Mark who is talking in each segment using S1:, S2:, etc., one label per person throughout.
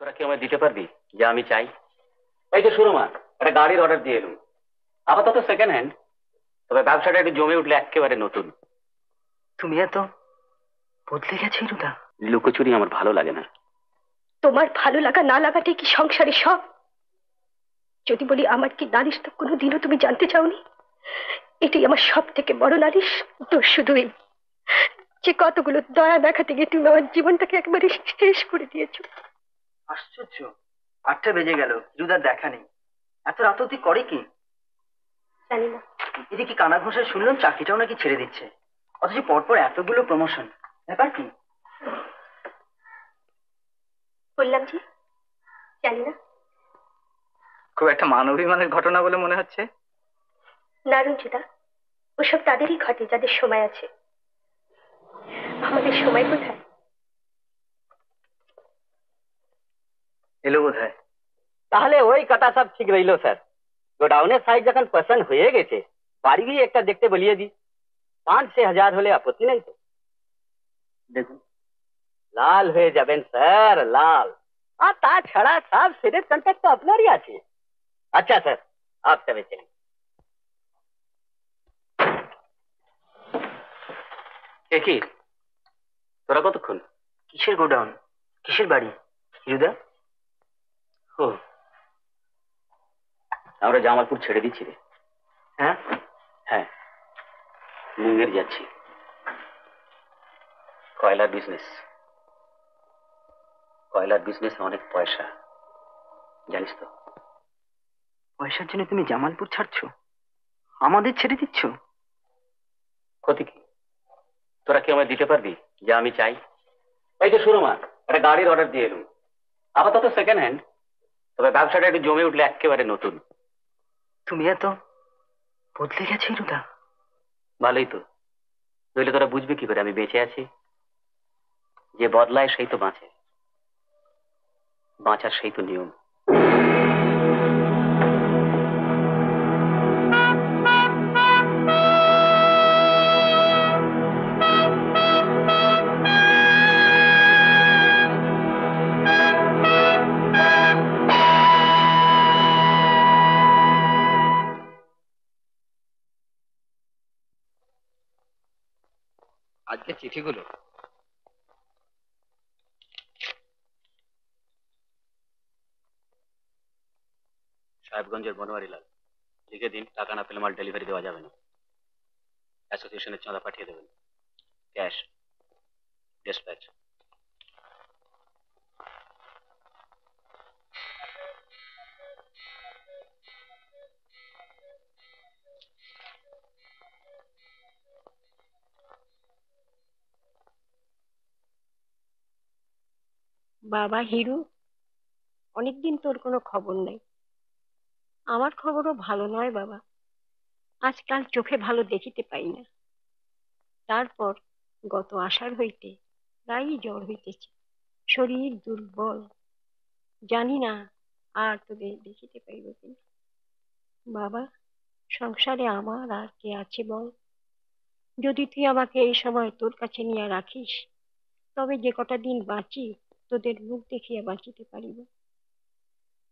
S1: তোরা কি আমায় দিতে পারবি যা আমি চাই? এই যে শুরু মা, একটা গাড়ির অর্ডার দিয়ে এলুম। আপাতত সেকেন্ড হ্যান্ড, তবে ব্যবসাটা একটু জমে উঠলে একেবারে নতুন।
S2: তুমি এত বদলে গেছো রুদা।
S1: লুকোচুরি আমার ভালো লাগে না।
S3: তোমার ভালো লাগা না লাগাটাই কি সংসারে সব? যদি বলি আমার কি নালিশ, তো কোনোদিনও তুমি জানতে চাওনি। এটাই আমার সব থেকে বড় নালিশ। তো শুধুই যে কতগুলো দয়া দেখাতে গিয়ে তুমি আমার জীবনটাকে একবারে শেষ করে দিয়েছো।
S2: আশ্চর্য, 8টা বেজে গেল, রুদার দেখা নেই। এত রাত অব্দি করে কি?
S3: জানি না।
S2: এদিকে কানা ঘোষায় শুনলাম চাকরিটাও নাকি ছেড়ে দিচ্ছে, অথচ পরপর এতগুলো প্রমোশন। ব্যাপার কি?
S3: বললাম যে জানি না।
S2: খুব একটা মানবিমানের ঘটনা বলে মনে হচ্ছে।
S3: না রঞ্জিতা, ওসব তাদেরই ঘটে যাদের সময় আছে। আমাদের সময় কোথায়?
S2: এলো বোধ হয়।
S1: তাহলে ওই কথা সব ঠিক রইলো স্যার। গোডাউনের সাইজ যখন পছন্দ হয়ে গেছে, বাড়ি গিয়ে একটা দেখতে বলিয়ে দি। 5-6 হাজার হলে আপত্তি নেই তো?
S2: দেখুন,
S1: লাল হয়ে যাবেন স্যার, লাল। আর তাছাড়া সব সেটের কন্ট্যাক্ট তো আপনারই আছে। আচ্ছা স্যার, আপ তবে চলেন। কি তোরা কতক্ষণ?
S2: কিসের গোডাউন, কিসের বাড়ি রুদা?
S1: ও, আমরা জামালপুর ছেড়ে দিচ্ছি রে।
S2: হ্যাঁ,
S1: হ্যাঁ, মুঙ্গের যাচ্ছি। কয়লার বিজনেস, কয়লার বিজনেসে অনেক পয়সা, জানিস তো?
S2: পয়সার জন্য তুমি জামালপুর ছাড়ছো, আমাদের ছেড়ে দিচ্ছ?
S1: ক্ষতি কি? তোরা কি আমায় দিতে পারবি যা আমি চাই? এই যে শুরু মা, একটা গাড়ির অর্ডার দিয়ে এলুম। আপাতত সেকেন্ড হ্যান্ড, তবে ব্যবসাটা একটু জমে উঠলে একেবারে নতুন।
S2: তুমি এত বদলে গেছো রুদা।
S1: ভালোই তো, নইলে তোরা বুঝবে কি করে আমি বেঁচে আছি? যে বদলায় সেই তো বাঁচে, বাঁচার সেই তো নিয়ম। আজকে চিঠিগুলো সাহেবগঞ্জের বনোয়ারিলাল, লিখে দিন টাকা না পেলে মাল ডেলিভারি দেওয়া যাবে না। অ্যাসোসিয়েশনের চাঁদা পাঠিয়ে দেবেন, ক্যাশ ডিসপ্যাচ।
S3: বাবা হিরু, অনেকদিন তোর কোনো খবর নাই। আমার খবরও ভালো নয় বাবা। আজকাল চোখে ভালো দেখিতে পাই না। তারপর গত আষাঢ় হইতে প্রায়ই জ্বর হইতেছে, শরীর দুর্বল। জানি না আর তোদের দেখিতে পাইব কিনা। বাবা, সংসারে আমার আর কে আছে বল? যদি তুই আমাকে এই সময় তোর কাছে নিয়ে রাখিস, তবে যে কটা দিন বাঁচি তোদের মুখ দেখিয়া বাঁচিতে পারিব।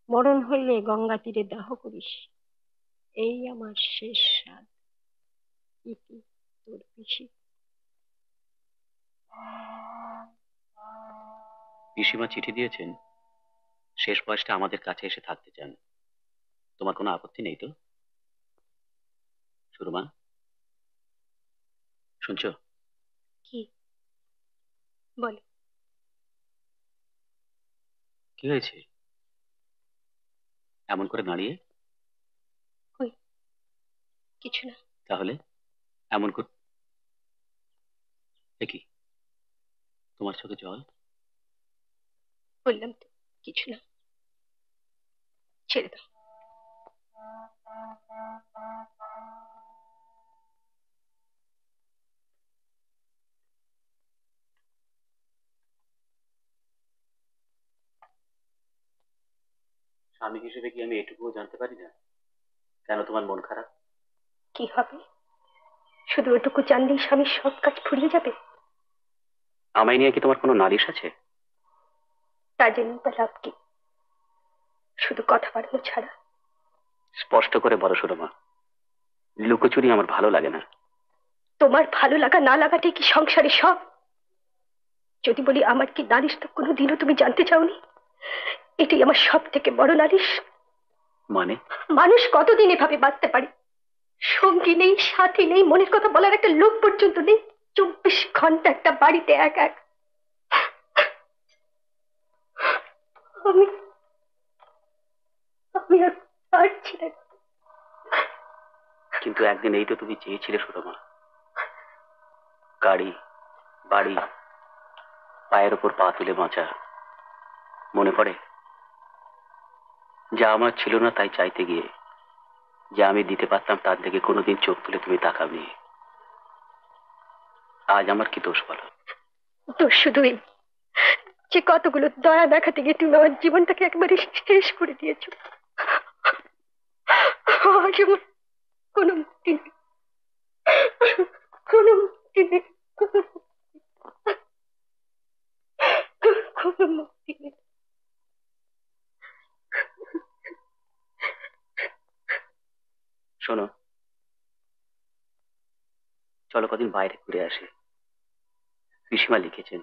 S3: মরণ হইলে গঙ্গা তীরে দাহ করিস, এই আমার শেষ সাধ। ইতি তোর পিসি।
S1: পিসিমা চিঠি দিয়েছেন, শেষ বয়সটা আমাদের কাছে এসে থাকতে চান। তোমার কোনো আপত্তি নেই তো? সুরমা, শুনছো?
S3: কি বল?
S1: কি হয়েছে এমন করে দাঁড়িয়ে?
S3: কই, কিছু না।
S1: তাহলে এমন করে কি? তোমার চোখে জল?
S3: বললাম তো কিছু না, ছেড়ে দাও।
S1: স্বামী হিসেবে কি আমি এটুকুও জানতে পারি না কেন তোমার মন খারাপ?
S3: কি হবে? শুধু ওটুকু জানলেই স্বামীর সব কাজ ফুরিয়ে যাবে?
S1: আমায় নিয়ে কি তোমার কোনো নালিশ আছে?
S3: তা জেনে তো লাভ কি? শুধু কথা বাড়ানো ছাড়া।
S1: স্পষ্ট করে বলো সুরমা, লুকোচুরি আমার ভালো লাগে না।
S3: তোমার ভালো লাগা না লাগাটাই কি সংসারে সব? যদি বলি আমার কি নালিশ, তো কোনোদিনও তুমি জানতে চাওনি। এটাই আমার সব থেকে বড় নালিশ।
S1: মানে?
S3: মানুষ কতদিন এভাবে বাঁচতে পারে? সঙ্গী নেই, সাথী নেই, মনের কথা বলার একটা লোক পর্যন্ত নেই। 24 ঘন্টা একটা বাড়িতে এক এক। আমি আমি আর পারছি না।
S1: কিন্তু একদিন এই তো তুমি চেয়েছিলে সুরমা, গাড়ি, বাড়ি, পায়ের ওপর পা তুলে বাঁচা। মনে পড়ে? যা আমার ছিল না তাই চাইতে গিয়ে যা আমি দিতে পারতাম তার দিকে কোনোদিন চোখ তুলে তুমি তাকাওনি। আজ আমার কি দোষ বলো?
S3: দোষ শুধু এই যে কতগুলো দয়া দেখাতে গিয়ে তুমি আমার জীবনটাকে একবারে শেষ করে দিয়েছো। আজ আমার কোনো মুক্তি নেই, কোনো মুক্তি নেই, কোনো মুক্তি নেই।
S1: শোনো, চলো কদিন বাইরে ঘুরে আসি। পিসিমা লিখেছেন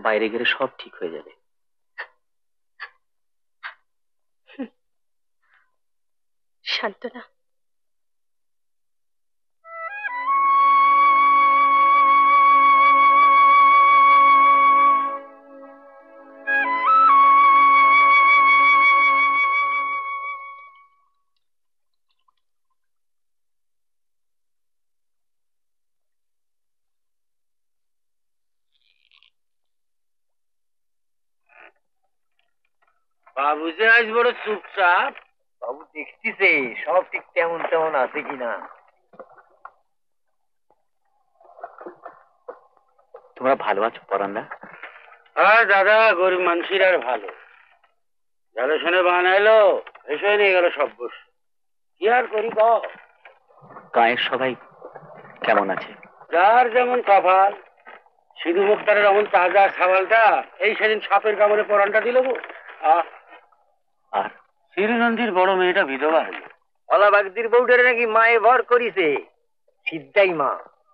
S1: বাইরে গেলে সব ঠিক হয়ে যাবে।
S3: শান্তনা,
S4: বাবু যে আজ বড় চুপচাপ। বাবু দেখতেছে সব ঠিক তেমন তেমন আছে কিনা।
S1: তোমরা ভালো আছো পরান্দা?
S4: হ্যাঁ দাদা, গরিব মানুষের আর ভালো। যারা শুনে বানাইলো এসে নিয়ে গেল সব বস। কি আর করি ক?
S1: গায়ের সবাই কেমন আছে?
S4: যার যেমন কপাল। সিধু মুক্তারের এমন তাজা সাবালটা এই সেদিন সাপের কামড়ে পরানটা দিল গো।
S1: আর
S4: শ্রীনন্দীর বড় মেয়েটা বিধবা হইল। অলাবাগদির বউটারে নাকি মায়ে ভর করিছে। সিদ্ধাই মা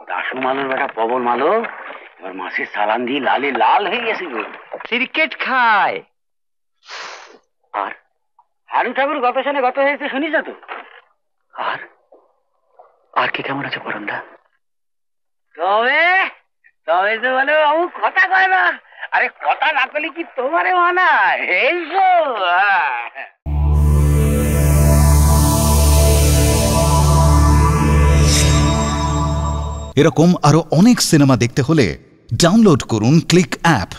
S4: দাসু মালের বেটা পবন মালো এবার মাসের সালান দিয়ে লালে লাল হয়ে গেছে গো। ক্রিকেট খায়।
S1: আর
S4: হারু ঠাকুর গত সালে গত হয়েছে শুনিস তো?
S1: আর আর কে কেমন আছে পরান্দা?
S4: তবে তবে যে বলে বাবু কথা কয় না। আরে কথা না করলে কি তোমারে মানায়? এই তো
S5: এরকম আরো অনেক সিনেমা দেখতে হলে ডাউনলোড করুন ক্লিক অ্যাপ।